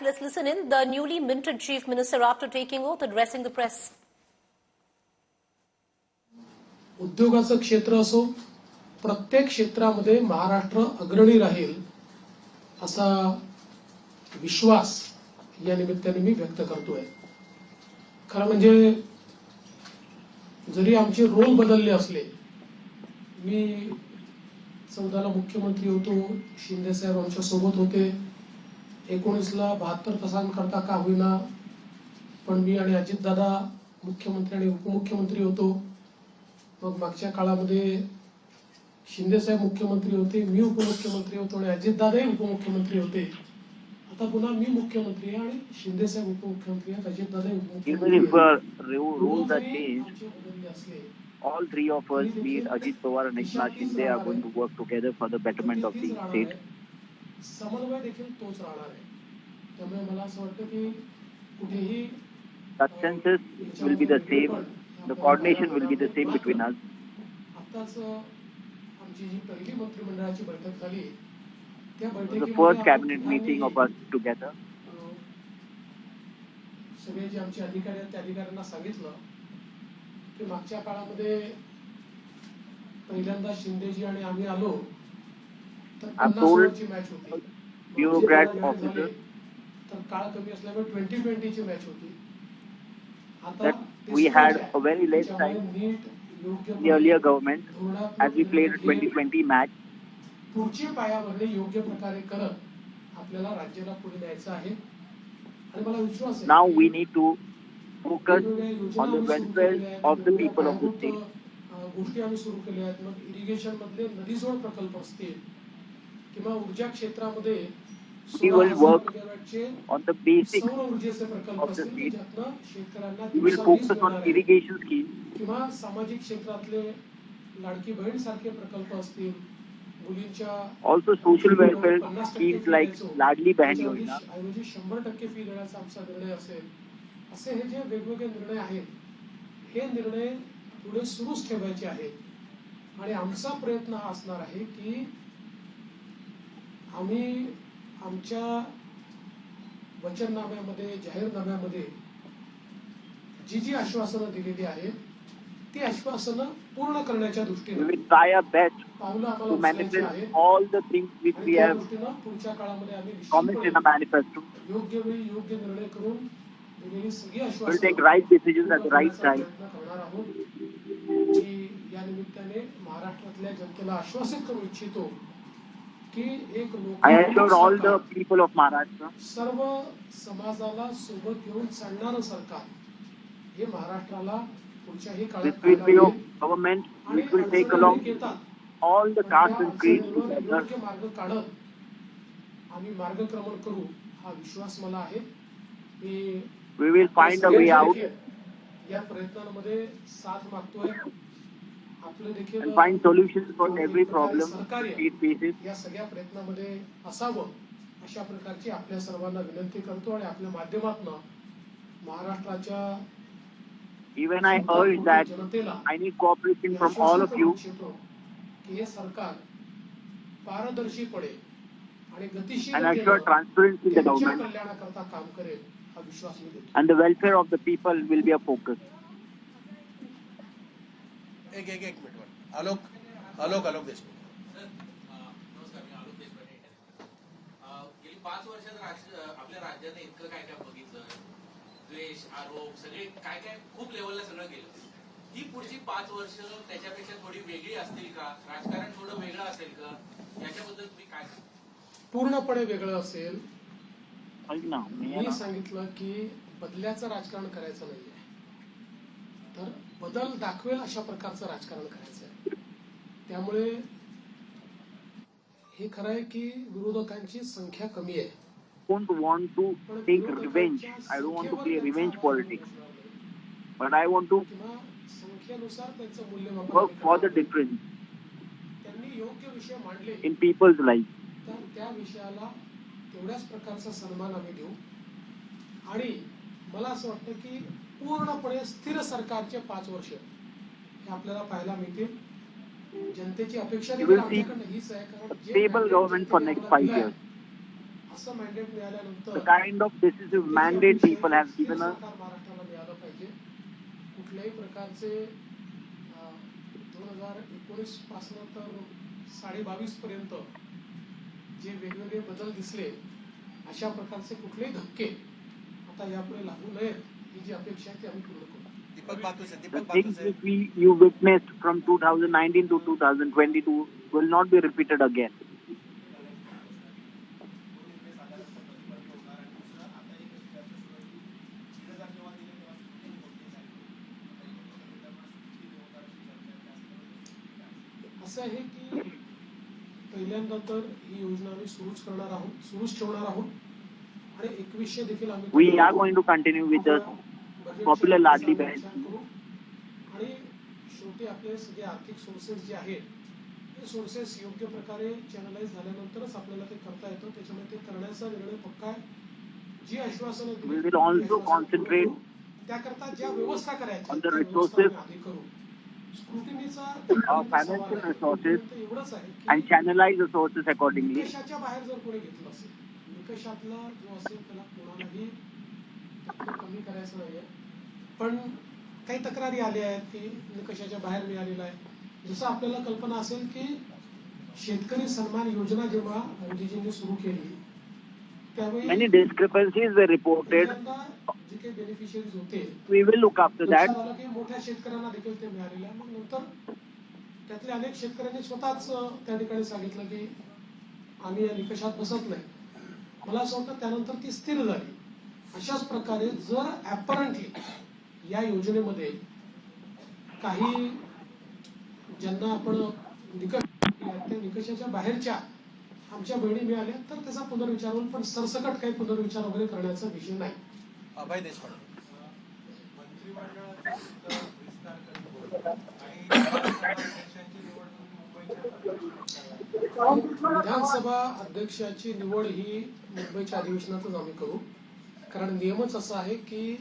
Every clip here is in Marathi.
Let's listen in. The newly minted Chief Minister after taking oath addressing the press. उद्योगाचं क्षेत्र असो, प्रत्येक क्षेत्रामध्ये महाराष्ट्र अग्रणी राहील असा विश्वास या निमित्ताने मी व्यक्त करतोय. खरं म्हणजे जरी आमचे रोल बदलले असले, मी 14 ला मुख्यमंत्री होतो, शिंदे साहेब आमच्या सोबत होते, 19 ला 72 तासांकरता का होईना पण मी आणि अजितदादा मुख्यमंत्री आणि उपमुख्यमंत्री होतो. मग मागच्या काळामध्ये शिंदे साहेब मुख्यमंत्री होते, मी उपमुख्यमंत्री होतो आणि अजितदादाही उपमुख्यमंत्री होते. आता पुन्हा मी मुख्यमंत्री आहे आणि शिंदे साहेब उपमुख्यमंत्री आहेत, अजितदादाही उपमुख्यमंत्री आहेत. All three of us, be it Ajit Pawar and Eknath Shinde, are going to work together for the betterment of the state. समन्वय देखील तोच राहणार आहे. त्यामुळे मला असं वाटतं की कुठेही consensus will be the same, the coordination will be the same between us. आताच आमची जी पहिली मंत्रिमंडळाची बैठक झाली, त्या बैठकीमध्ये the first cabinet meeting of us together. सगळे जे आमचे अधिकारी आहेत त्या अधिकाऱ्यांना सांगितलं की मागच्या काळामध्ये पहिल्यांदा शिंदेजी आणि आम्ही आलो तर 50 ओव्हरची मॅच होती, bureaucrat officers, तर काळ कमी असल्यामुळे 2020 ची मॅच होती. आता we had a very less time the earlier government as we played a 2020 match. पुढची पायाभरणी योग्य प्रकारे करत आपल्याला राज्याला पुढे न्यायचं आहे आणि मला विश्वास आहे now we need to focus on the welfare of the people of the state. गोष्टी आम्ही सुरू केल्या आहेत. मग इरिगेशन मधले नदीजोड प्रकल्प असतील किंवा ऊर्जा क्षेत्रामध्ये We will work on the basics सौर ऊर्जेचे प्रकल्प of the असतील state. ज्यातनं शेतकऱ्यांना We will focus on irrigation schemes किंवा सामाजिक क्षेत्रातले लाडकी बहीण सारखे प्रकल्प असतील, मुलींच्या also social welfare schemes like Ladli Bahan Yojana. ऐवजी 100% फी देण्याचा आमचा निर्णय असेल. असे हे जे वेगवेगळे निर्णय आहेत, हे निर्णय पुढे सुरूच ठेवायचे आहेत आणि आमचा प्रयत्न हा असणार आहे की आम्ही आमच्या वचननाम्यामध्ये, जाहीरनाम्यामध्ये जी जी आश्वासनं दिलेली आहेत ती आश्वासनं पूर्ण करण्याच्या दृष्टीने We will try our best पावलं to आम्हाला उचलायची manifest आहेत. all the things which we have पुढच्या काळामध्ये आम्ही promised in the manifesto. योग्य वेळी योग्य निर्णय करून दिलेली सगळी We will आश्वासनं take right decisions at the right time. करणार आहोत. की या निमित्ताने महाराष्ट्रातल्या जनतेला आश्वासित करू इच्छितो की एक I assure all the people of Maharashtra सर्व समाजाला सोबत घेऊन चालणारं सरकार हे महाराष्ट्राला पुढच्याही this will be a government which will take along all the castes and creeds together. मार्ग काढत आम्ही मार्गक्रमण करू हा विश्वास मला आहे. मी We will find a way out या प्रयत्नांमध्ये साथ मागतोय. आपलं देखील and find solutions for every problem it faces. या सगळ्या प्रयत्नांमध्ये असावं अशा प्रकारची आपल्या सर्वांना विनंती करतो आणि आपल्या माध्यमातून महाराष्ट्राच्या Even I urge that I need cooperation from all of you. की हे सरकार पारदर्शीपणे आणि गतिशील And assure transparency in the government. कल्याणाकरता काम करेल हा विश्वास मी देतो. And the welfare of the people will be a focus. एक मिनिट. आलोक देशमुख. नमस्कार, मी आलोक देशपांडे. गेली 5 वर्षात आपल्या राज्याने इतकं काय काय बघितलं, द्वेष, आरोप, सगळे काय काय खूप लेवलला सगळं गेलं. ही पुढची 5 वर्ष त्याच्यापेक्षा थोडी वेगळी असतील का? राजकारण थोडं वेगळं असेल का? याच्याबद्दल तुम्ही काय सांगा? पूर्णपणे वेगळं असेल. मी मी सांगितलं की बदल्याचं राजकारण करायचं नाहीये, तर बदल दाखवेल अशा प्रकारचं राजकारण करायचं आहे. त्यामुळे हे खरं आहे की विरोधकांची संख्या कमी आहे. don't want to take revenge. I don't want to play revenge politics. But I want to work for the difference त्यांनी योग्य विषय मांडले in people's lives. तर त्या विषयाला तेवढ्याच प्रकारचा सन्मान आम्ही देऊ आणि मला असं वाटतं की पूर्णपणे स्थिर सरकारचे 5 वर्ष हे आपल्याला पाहायला मिळतील. जनतेची अपेक्षा देखील आमच्याकडनं हीच आहे, कारण stable government for next 5 years. असं मॅन्डेट मिळाल्यानंतर The kind of decisive mandate people have given us. महाराष्ट्राला मिळालं पाहिजे. कुठल्याही प्रकारचे 2019 पासून तर 22.5 पर्यंत जे वेगवेगळे बदल दिसले अशा प्रकारचे कुठलेही धक्के आता यापुढे लागू नयेत ही जी अपेक्षा आहे ती आम्ही पूर्ण करू. The things which you witnessed from 2019 to 2022 will not be repeated again. असं आहे की पहिल्यांदा तर ही योजना आम्ही सुरूच ठेवणार आहोत आणि 2100 देखील आम्ही We are going to continue with the popular Ladli Behn. आणि शेवटी आपले सगळे आर्थिक सोर्सेस जे आहेत ते सोर्सेस योग्य प्रकारे चॅनलाइज झाल्यानंतरच आपल्याला ते करता येतं. त्याच्यामुळे ते करण्याचा निर्णय पक्का आहे. जी आश्वासनं We will also concentrate त्याकरता ज्या व्यवस्था करायच्या on the त्या resources, व्यवस्था आम्ही आधी करू. our financial resources एवढंच आहे and channelize the sources accordingly. निकषाच्या बाहेर जर कोणी घेतलं असेल निकषातला जो असेल त्याला कोणालाही कमी करायचं नाहीये. पण काही तक्रारी आल्या आहेत की निकषाच्या बाहेर मिळालेला आहे. जसं आपल्याला कल्पना असेल की शेतकरी सन्मान योजना जेव्हा मोदीजींनी सुरू केली त्यावेळी Many discrepancies were reported. जे काही बेनिफिशियरीज होते We will look after that. की मोठ्या शेतकऱ्यांना देखील ते मिळालेलं आहे. मग नंतर त्यातल्या अनेक शेतकऱ्यांनी स्वतःच त्या ठिकाणी सांगितलं की आम्ही या निकषात बसत नाही. मला असं वाटतं त्यानंतर ती स्थिर झाली. अशाच प्रकारे जर ऍपरंटली या योजनेमध्ये काही ज्यांना आपण निकष त्या निकषाच्या बाहेरच्या आमच्या बहिणी मिळाल्या तर त्याचा पुनर्विचार होईल. पण सरसकट काही पुनर्विचार वगैरे करण्याचा विषय नाही. अभय देशपांडे विधानसभा अध्यक्षाची निवड ही मुंबईच्या अधिवेशनातच आम्ही करू. कारण नियमच असा आहे की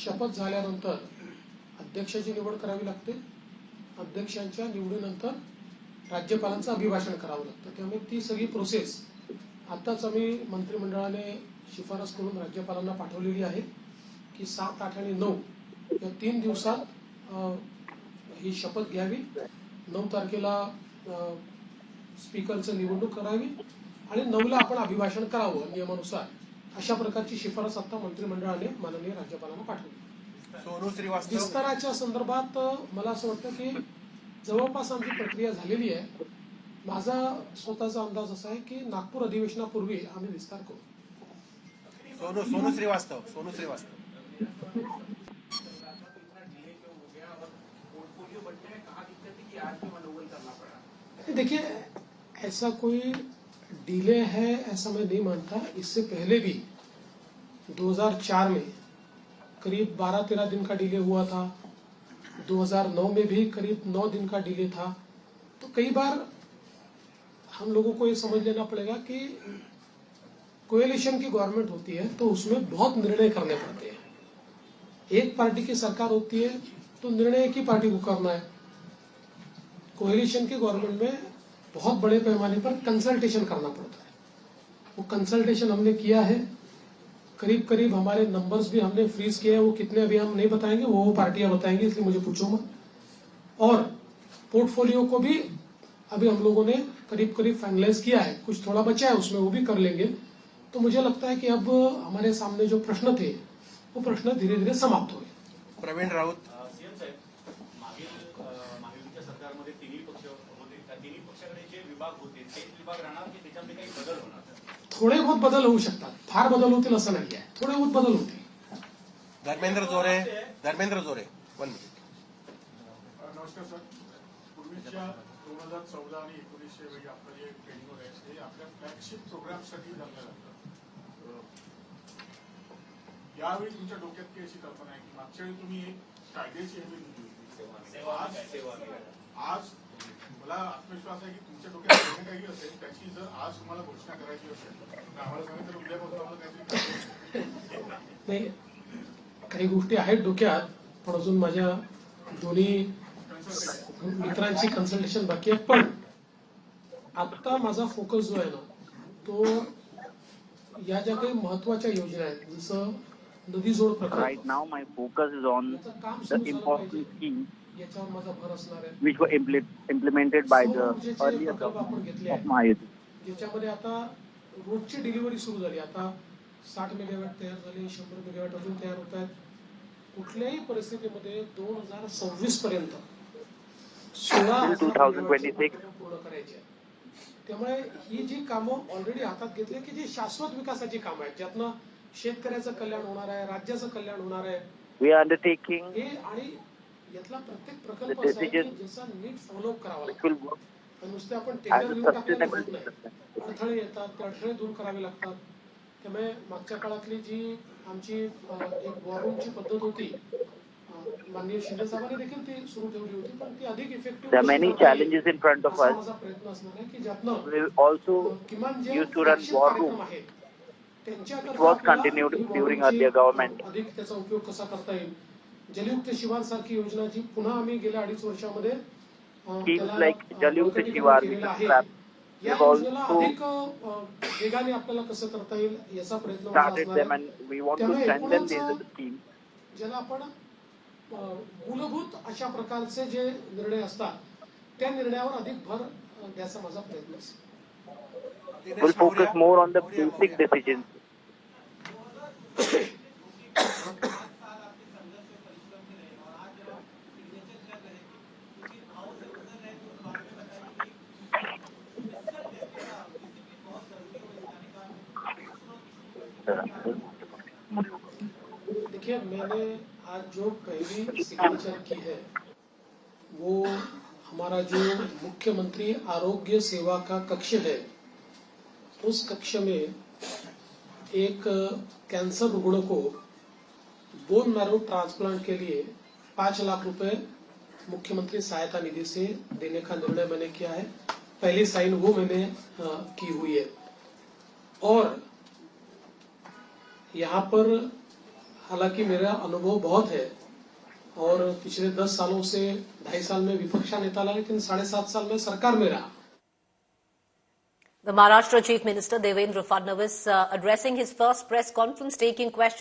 शपथ झाल्यानंतर अध्यक्षाची निवड करावी लागते. अध्यक्षांच्या निवडीनंतर राज्यपालांचं अभिभाषण करावं लागतं. त्यामुळे ती सगळी प्रोसेस आताच आम्ही मंत्रिमंडळाने शिफारस करून राज्यपालांना पाठवलेली आहे की 7, 8 आणि 9 या 3 दिवसात ही शपथ घ्यावी. 9 तारखेला स्पीकरचं निवडणूक करावी आणि 9ला आपण अभिभाषण करावं नियमानुसार. अशा प्रकारची शिफारस आता मंत्रिमंडळाने माननीय राज्यपालांना पाठवली. सोनू श्रीवास्तव विस्ताराच्या संदर्भात मला असं वाटतं की जवळपास आमची प्रक्रिया झालेली आहे. माझा स्वतःचा अंदाज असा आहे की नागपूर अधिवेशनापूर्वी आम्ही विस्तार करू. सोनू श्रीवास्तव देखिए ऐसा कोई डिले है ऐसा मैं नहीं मानता. इससे पहले भी 2004 में करीब 12-13 दिन का डिले हुआ था. 2009 में भी करीब 9 दिन का डिले था. तो कई बार हम लोगों को ये समझ लेना पड़ेगा कि कोएलिशन की गवर्नमेंट होती है तो उसमें बहुत निर्णय करने पड़ते हैं. एक पार्टी की सरकार होती है तो निर्णय एक ही पार्टी को करना है. कोएलिशन की गवर्नमेंट में बहुत बड़े पैमाने पर कंसल्टेशन करना पड़ता है. वो कंसल्टेशन हमने किया है. करीब करीब हमारे नंबर्स भी हमने फ्रीज किए हैं. वो कितने अभी हम नहीं बताएंगे, वो पार्टियां बताएंगी, इसलिए मुझे पूछो मत. और पोर्टफोलियो को भी अभी हम लोगों ने करीब करीब फाइनलाइज किया है. कुछ थोड़ा बचा है उसमें, वो भी कर लेंगे. तो मुझे लगता है कि अब हमारे सामने जो प्रश्न थे वो प्रश्न धीरे धीरे समाप्त हुए. प्रवीण राऊत सीएम साहेब महायुतीच्या सरकारमध्ये तिन्ही पक्ष होते. त्या तिन्ही पक्षाकडे जे विभाग होते तेच विभाग राहणार की त्याच्यामध्ये काही बदल होणार? थोडे बहुत बदल होऊ शकतात. फार बदल होतील असं नाही आहे. थोडे बहुत बदल होतील. धर्मेंद्र जोरे 1 मिनिट. नमस्कार सर. पूर्वीच्या 2014 आणि 1900 वेळी आपलं जे ट्रेनिंग आहे ते आपल्या फ्लॅगशिप प्रोग्रामसाठी जमलं जातं. यावेळी तुमच्या डोक्यात काही अशी कल्पना आहे की मागच्या वेळी तुम्ही एक कायद्याची हमी दिली होती. आज मला आत्मविश्वास आहे की तुमच्या डोक्यात जे काही असेल त्याची जर आज तुम्हाला घोषणा करायची असेल तर आम्हाला सांगितलं उद्यापासून काहीतरी नाही, काही गोष्टी आहेत डोक्यात पण अजून माझ्या दोन्ही मित्रांची कन्सल्टेशन बाकी आहे. पण आता माझा फोकस जो आहे ना तो या ज्या काही महत्वाच्या योजना आहेत जसं नदी जोड Right प्रकल्प now, my focus is on याचं काम the सुरू झालं important पाहिजे schemes याच्यावर माझा भर असणार आहे. which were implemented by the सौर ऊर्जेचे earlier प्रकल्प आपण government घेतले of आहेत Mahayuti. ज्याच्यामध्ये आता रोजची डिलिव्हरी सुरू झाली. आता 60 मेगावॅट तयार झाले, 100 मेगावॅट अजून तयार होत आहेत. कुठल्याही परिस्थितीमध्ये 2026 पर्यंत 16,000 2026 पूर्ण करायचे आहे. त्यामुळे ही जी कामं ऑलरेडी हातात घेतली की जी शाश्वत विकासाची कामं आहेत ज्यातनं शेतकऱ्याचं कल्याण होणार आहे, राज्याचं कल्याण होणार आहे. We are undertaking हे आणि यातला प्रत्येक प्रकल्प The असा आहे की decision ज्याचा नीट फॉलोअप करावा which लागतो. will work पण नुसते आपण as टेंडर a लिहून टाकल्याने sustainable होत नाही. development. अडथळे येतात, ते अडथळे दूर करावे लागतात. त्यामुळे मागच्या काळातली जी आमची एक वॉररूमची पद्धत होती माननीय शिंदे साहेबांनी देखील ती सुरू ठेवली होती पण ती अधिक effective There are many challenges in front of us. माझा प्रयत्न असणार आहे की ज्यातनं We also किमान जे used to run flagship war कार्यक्रम room. आहेत त्यांच्याकरता It was आपल्याला continued ही war during roomची, earlier government. अधिक त्याचा उपयोग कसा करता येईल. जलयुक्त शिवार सारखी योजना जी पुन्हा आम्ही गेल्या 2.5 वर्षामध्ये Schemes त्याला, like Jalyukt बळकटीकरण Shivar, केलेलं आहे. Trap, या we've योजनेला also अधिक वेगाने आपल्याला कसं करता येईल याचा प्रयत्न माझा started असणार them आहे. and we want to त्यामुळे strengthen एकूणच, these schemes. ज्याला आपण मूलभूत अशा प्रकारचे जे निर्णय असतात त्या निर्णयावर अधिक भर द्यायचा माझा प्रयत्न असेल. We'll focus more on the basic decisions. देखिए मैंने आज जो पहली सिग्नेचर की है वो हमारा जो मुख्यमंत्री आरोग्य सेवा का कक्ष है उस कक्ष में एक कैंसर रुग्ण को बोन मैरो ट्रांसप्लांट के लिए 5 लाख रुपए मुख्यमंत्री सहायता निधि से देने का निर्णय मैंने किया है. पहली साइन वो मैंने की हुई है. और यहाँ पर हालांकि मेरा अनुभव बहुत है और पिछले 10 सालों से 2.5 साल में विपक्ष नेता रहा लेकिन 7.5 साल में सरकार में रहा. The Maharashtra Chief Minister Devendra Fadnavis addressing his first press conference taking questions